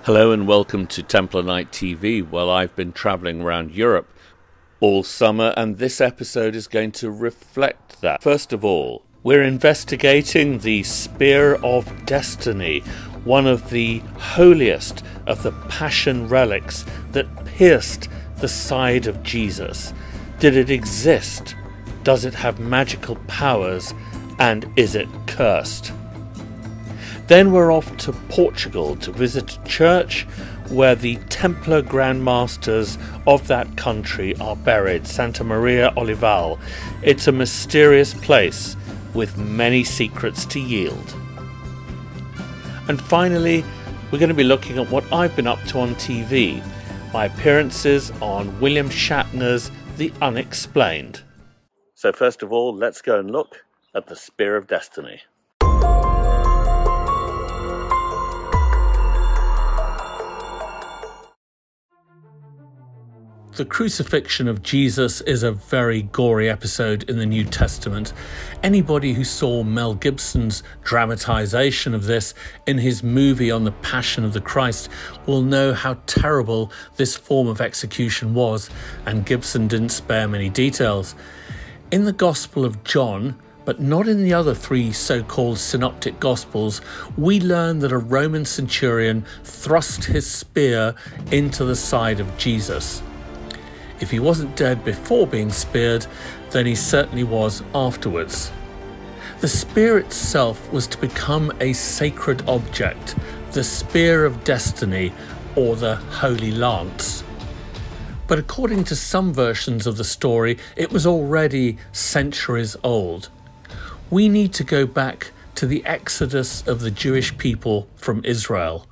Hello and welcome to Templar Night TV. Well, I've been travelling around Europe all summer and this episode is going to reflect that. First of all, we're investigating the Spear of Destiny, one of the holiest of the Passion relics that pierced the side of Jesus. Did it exist? Does it have magical powers? And is it cursed? Then we're off to Portugal to visit a church where the Templar Grand Masters of that country are buried, Santa Maria Olival. It's a mysterious place with many secrets to yield. And finally, we're going to be looking at what I've been up to on TV, my appearances on William Shatner's The Unexplained. So first of all, let's go and look at the Spear of Destiny. The crucifixion of Jesus is a very gory episode in the New Testament. Anybody who saw Mel Gibson's dramatization of this in his movie on the Passion of the Christ will know how terrible this form of execution was, and Gibson didn't spare many details. In the Gospel of John, but not in the other three so-called synoptic Gospels, we learn that a Roman centurion thrust his spear into the side of Jesus. If he wasn't dead before being speared, then he certainly was afterwards. The spear itself was to become a sacred object, the Spear of Destiny, or the Holy Lance. But according to some versions of the story, it was already centuries old. We need to go back to the exodus of the Jewish people from Israel,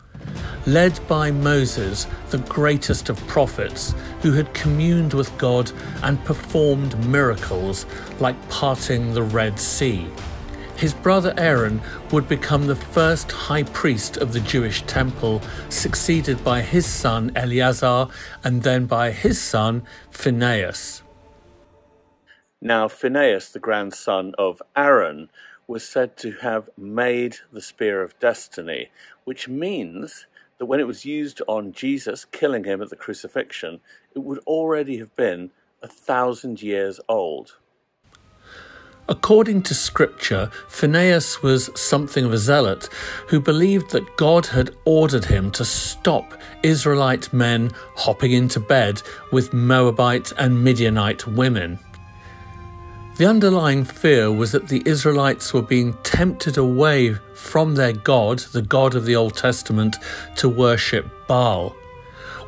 led by Moses, the greatest of prophets, who had communed with God and performed miracles like parting the Red Sea. His brother Aaron would become the first high priest of the Jewish temple, succeeded by his son Eleazar and then by his son Phinehas. Now Phinehas, the grandson of Aaron, was said to have made the Spear of Destiny, which means that when it was used on Jesus, killing him at the crucifixion, it would already have been 1,000 years old. According to scripture, Phinehas was something of a zealot who believed that God had ordered him to stop Israelite men hopping into bed with Moabite and Midianite women. The underlying fear was that the Israelites were being tempted away from their God, the God of the Old Testament, to worship Baal.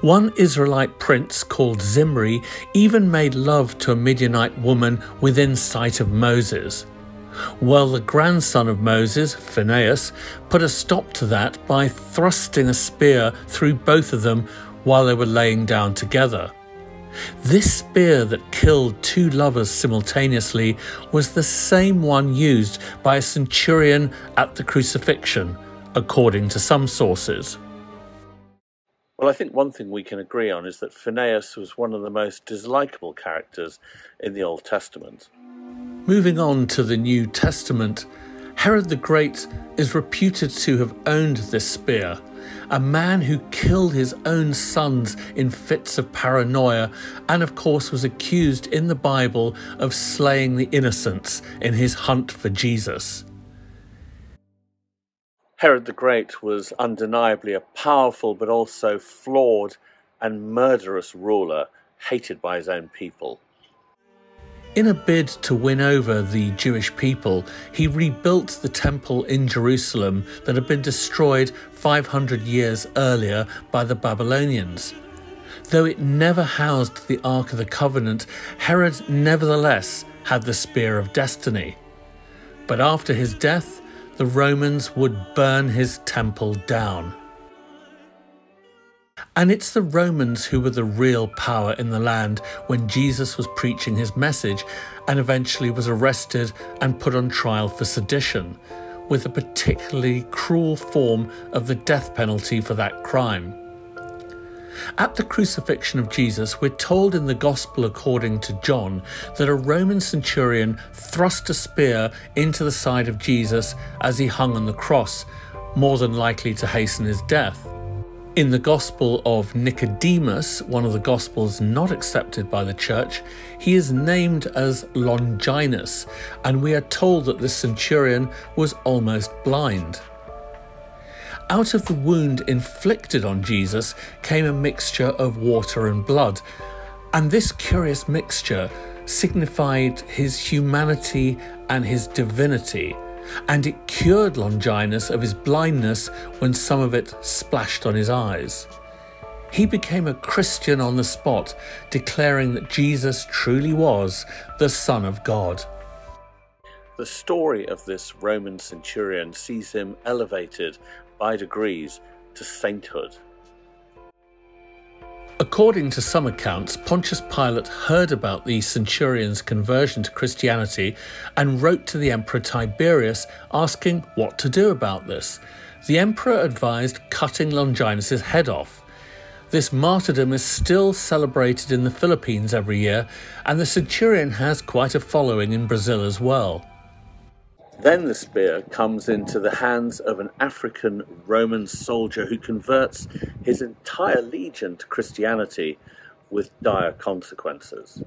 One Israelite prince called Zimri even made love to a Midianite woman within sight of Moses. Well, the grandson of Moses, Phinehas, put a stop to that by thrusting a spear through both of them while they were laying down together. This spear that killed two lovers simultaneously was the same one used by a centurion at the crucifixion, according to some sources. Well, I think one thing we can agree on is that Phinehas was one of the most dislikable characters in the Old Testament. Moving on to the New Testament, Herod the Great is reputed to have owned this spear, a man who killed his own sons in fits of paranoia and of course was accused in the Bible of slaying the innocents in his hunt for Jesus. Herod the Great was undeniably a powerful but also flawed and murderous ruler, hated by his own people. In a bid to win over the Jewish people, he rebuilt the temple in Jerusalem that had been destroyed 500 years earlier by the Babylonians. Though it never housed the Ark of the Covenant, Herod nevertheless had the Spear of Destiny. But after his death, the Romans would burn his temple down. And it's the Romans who were the real power in the land when Jesus was preaching his message and eventually was arrested and put on trial for sedition, with a particularly cruel form of the death penalty for that crime. At the crucifixion of Jesus, we're told in the Gospel according to John that a Roman centurion thrust a spear into the side of Jesus as he hung on the cross, more than likely to hasten his death. In the Gospel of Nicodemus, one of the Gospels not accepted by the Church, he is named as Longinus, and we are told that this centurion was almost blind. Out of the wound inflicted on Jesus came a mixture of water and blood, and this curious mixture signified his humanity and his divinity, and it cured Longinus of his blindness when some of it splashed on his eyes. He became a Christian on the spot, declaring that Jesus truly was the Son of God. The story of this Roman centurion sees him elevated by degrees to sainthood. According to some accounts, Pontius Pilate heard about the centurion's conversion to Christianity and wrote to the Emperor Tiberius asking what to do about this. The emperor advised cutting Longinus' head off. This martyrdom is still celebrated in the Philippines every year, and the centurion has quite a following in Brazil as well. Then the spear comes into the hands of an African Roman soldier who converts his entire legion to Christianity with dire consequences.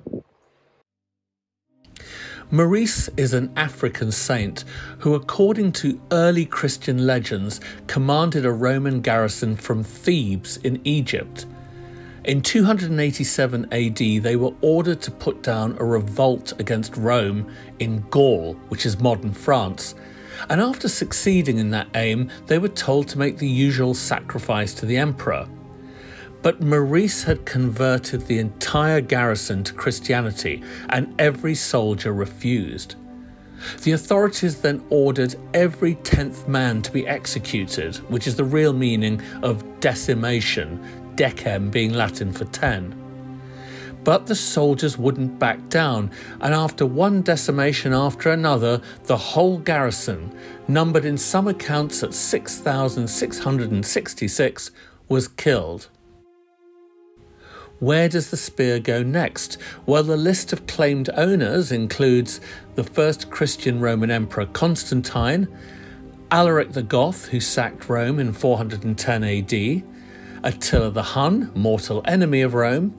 Maurice is an African saint who, according to early Christian legends, commanded a Roman garrison from Thebes in Egypt. In 287 AD, they were ordered to put down a revolt against Rome in Gaul, which is modern France. And after succeeding in that aim, they were told to make the usual sacrifice to the emperor. But Maurice had converted the entire garrison to Christianity, and every soldier refused. The authorities then ordered every 10th man to be executed, which is the real meaning of decimation, decem being Latin for 10. But the soldiers wouldn't back down, and after one decimation after another, the whole garrison, numbered in some accounts at 6,666, was killed. Where does the spear go next? Well, the list of claimed owners includes the first Christian Roman Emperor Constantine, Alaric the Goth, who sacked Rome in 410 AD, Attila the Hun, mortal enemy of Rome,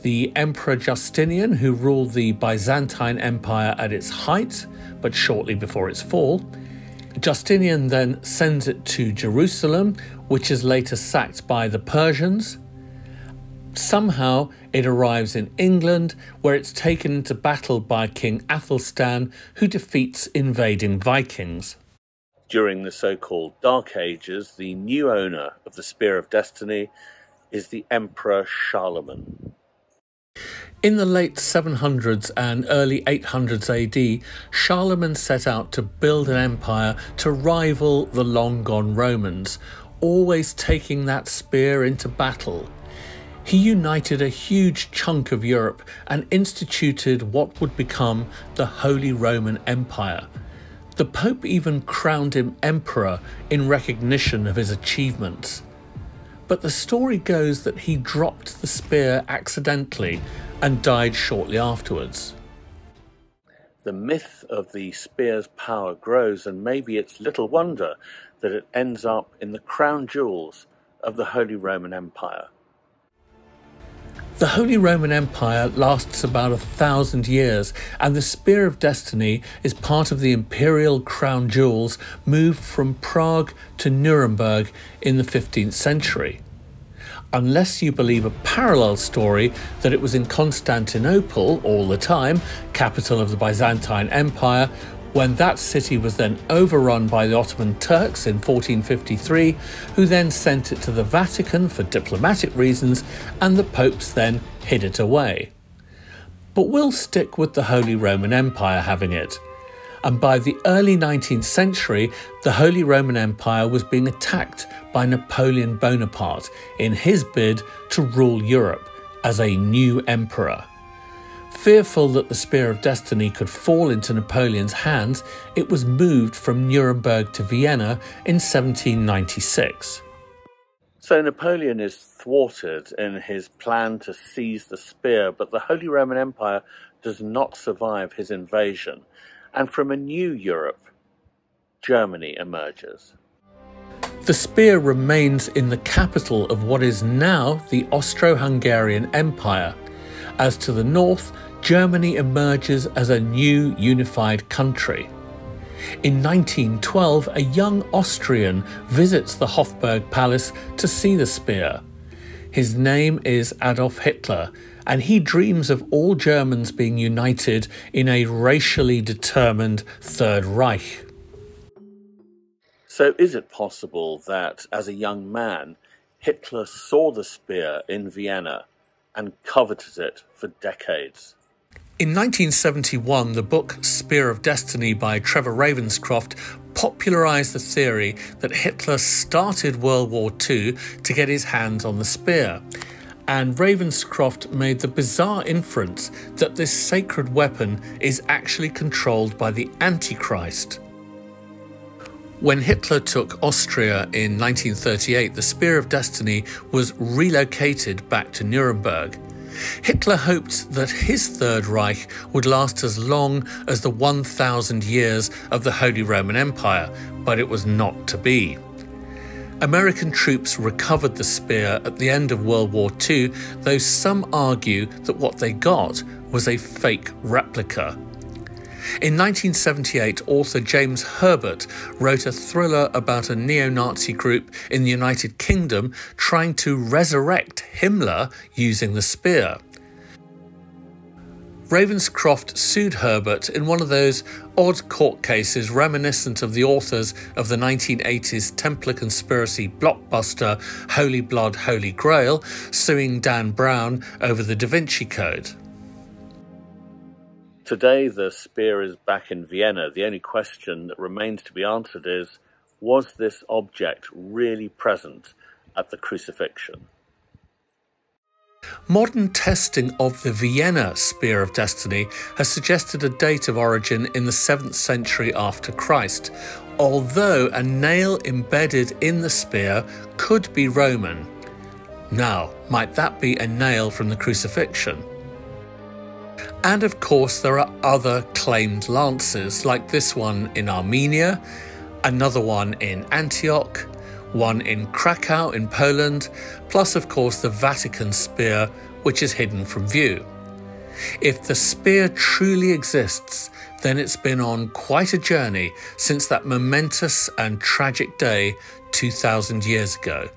the Emperor Justinian, who ruled the Byzantine Empire at its height, but shortly before its fall. Justinian then sends it to Jerusalem, which is later sacked by the Persians. Somehow it arrives in England, where it's taken into battle by King Athelstan, who defeats invading Vikings. During the so-called Dark Ages, the new owner of the Spear of Destiny is the Emperor Charlemagne. In the late 700s and early 800s AD, Charlemagne set out to build an empire to rival the long-gone Romans, always taking that spear into battle. He united a huge chunk of Europe and instituted what would become the Holy Roman Empire. The Pope even crowned him emperor in recognition of his achievements. But the story goes that he dropped the spear accidentally and died shortly afterwards. The myth of the spear's power grows, and maybe it's little wonder that it ends up in the crown jewels of the Holy Roman Empire. The Holy Roman Empire lasts about 1,000 years, and the Spear of Destiny is part of the imperial crown jewels moved from Prague to Nuremberg in the 15th century. Unless you believe a parallel story that it was in Constantinople all the time, capital of the Byzantine Empire, when that city was then overrun by the Ottoman Turks in 1453, who then sent it to the Vatican for diplomatic reasons, and the popes then hid it away. But we'll stick with the Holy Roman Empire having it. And by the early 19th century, the Holy Roman Empire was being attacked by Napoleon Bonaparte in his bid to rule Europe as a new emperor. Fearful that the Spear of Destiny could fall into Napoleon's hands, it was moved from Nuremberg to Vienna in 1796. So Napoleon is thwarted in his plan to seize the spear, but the Holy Roman Empire does not survive his invasion, and from a new Europe, Germany emerges. The spear remains in the capital of what is now the Austro-Hungarian Empire. As to the north, Germany emerges as a new unified country. In 1912, a young Austrian visits the Hofburg Palace to see the spear. His name is Adolf Hitler, and he dreams of all Germans being united in a racially determined Third Reich. So is it possible that, as a young man, Hitler saw the spear in Vienna and coveted it for decades? In 1971, the book Spear of Destiny by Trevor Ravenscroft popularised the theory that Hitler started World War II to get his hands on the spear. And Ravenscroft made the bizarre inference that this sacred weapon is actually controlled by the Antichrist. When Hitler took Austria in 1938, the Spear of Destiny was relocated back to Nuremberg. Hitler hoped that his Third Reich would last as long as the 1,000 years of the Holy Roman Empire, but it was not to be. American troops recovered the spear at the end of World War II, though some argue that what they got was a fake replica. In 1978, author James Herbert wrote a thriller about a neo-Nazi group in the United Kingdom trying to resurrect Himmler using the spear. Ravenscroft sued Herbert in one of those odd court cases reminiscent of the authors of the 1980s Templar conspiracy blockbuster Holy Blood, Holy Grail, suing Dan Brown over the Da Vinci Code. Today the spear is back in Vienna. The only question that remains to be answered is, was this object really present at the crucifixion? Modern testing of the Vienna Spear of Destiny has suggested a date of origin in the 7th century after Christ, although a nail embedded in the spear could be Roman. Now, might that be a nail from the crucifixion? And of course there are other claimed lances, like this one in Armenia, another one in Antioch, one in Krakow in Poland, plus of course the Vatican spear, which is hidden from view. If the spear truly exists, then it's been on quite a journey since that momentous and tragic day 2,000 years ago.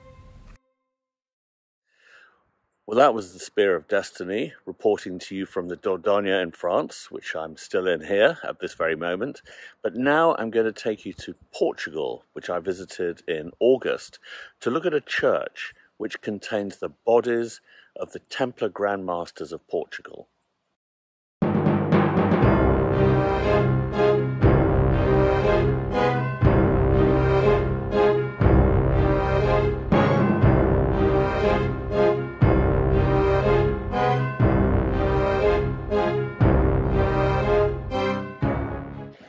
Well, that was the Spear of Destiny, reporting to you from the Dordogne in France, which I'm still in here at this very moment. But now I'm going to take you to Portugal, which I visited in August, to look at a church which contains the bodies of the Templar Grand Masters of Portugal.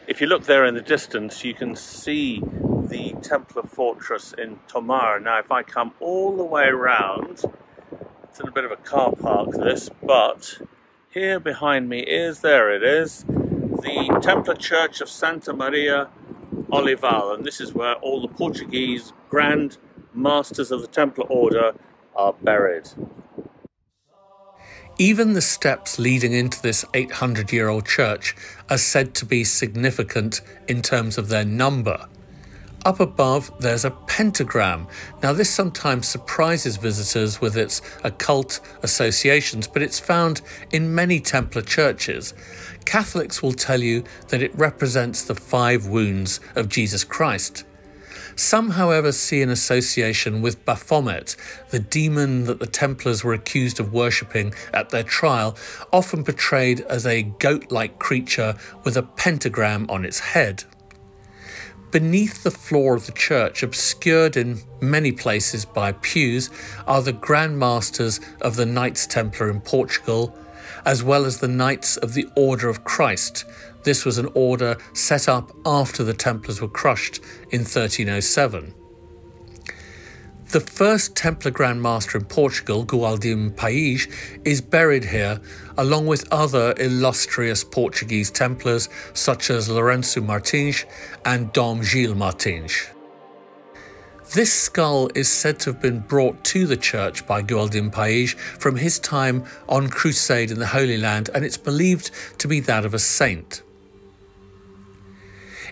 If you look there in the distance, you can see the Templar fortress in Tomar. Now, if I come all the way around, it's in a bit of a car park this, but here behind me is, there it is, the Templar Church of Santa Maria Olival, and this is where all the Portuguese Grand Masters of the Templar Order are buried. Even the steps leading into this 800-year-old church are said to be significant in terms of their number. Up above, there's a pentagram. Now, this sometimes surprises visitors with its occult associations, but it's found in many Templar churches. Catholics will tell you that it represents the 5 wounds of Jesus Christ. Some, however, see an association with Baphomet, the demon that the Templars were accused of worshipping at their trial, often portrayed as a goat-like creature with a pentagram on its head. Beneath the floor of the church, obscured in many places by pews, are the Grand Masters of the Knights Templar in Portugal, as well as the Knights of the Order of Christ. This was an order set up after the Templars were crushed in 1307. The first Templar Grand Master in Portugal, Gualdim Paes, is buried here, along with other illustrious Portuguese Templars such as Lourenço Martins and Dom Gil Martins. This skull is said to have been brought to the church by Gueldin Page from his time on crusade in the Holy Land, and it's believed to be that of a saint.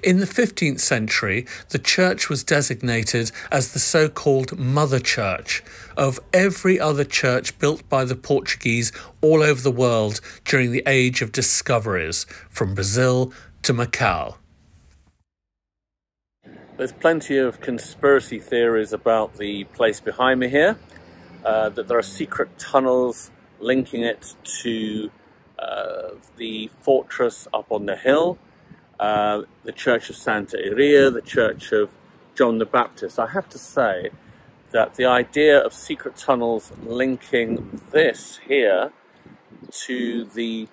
In the 15th century, the church was designated as the so-called Mother Church of every other church built by the Portuguese all over the world during the Age of Discoveries, from Brazil to Macau. There's plenty of conspiracy theories about the place behind me here, that there are secret tunnels linking it to the fortress up on the hill, the Church of Santa Iria, the Church of John the Baptist. I have to say that the idea of secret tunnels linking this here to the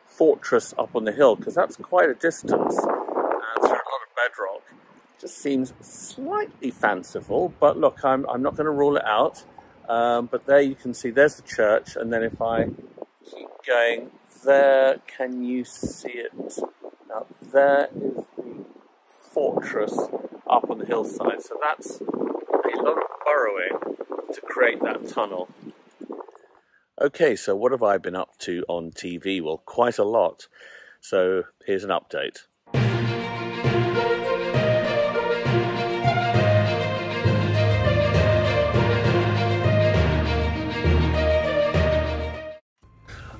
fortress up on the hill, because that's quite a distance and through a lot of bedrock, just seems slightly fanciful. But look, I'm not going to rule it out. But there you can see there's the church, and then if I keep going there, can you see it? Now there is the fortress up on the hillside, so that's a lot of burrowing to create that tunnel. Okay, so what have I been up to on TV? Well, quite a lot. So here's an update.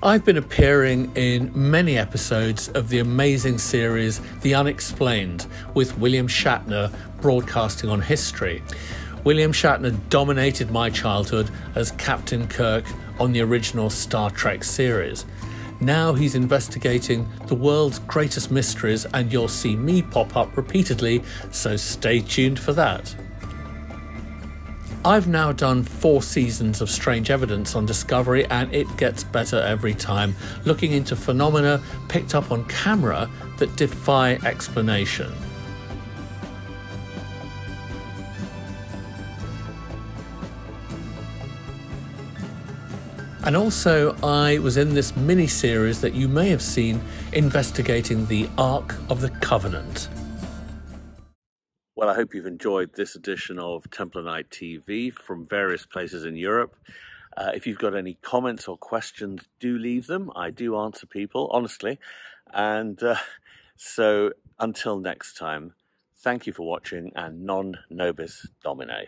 I've been appearing in many episodes of the amazing series The Unexplained with William Shatner broadcasting on history. William Shatner dominated my childhood as Captain Kirk on the original Star Trek series. Now he's investigating the world's greatest mysteries, and you'll see me pop up repeatedly, so stay tuned for that. I've now done 4 seasons of Strange Evidence on Discovery, and it gets better every time, looking into phenomena picked up on camera that defy explanation. And also, I was in this mini-series that you may have seen investigating the Ark of the Covenant. Well, I hope you've enjoyed this edition of Templar Night TV from various places in Europe. If you've got any comments or questions, do leave them. I do answer people, honestly. And so until next time, thank you for watching, and non nobis domine.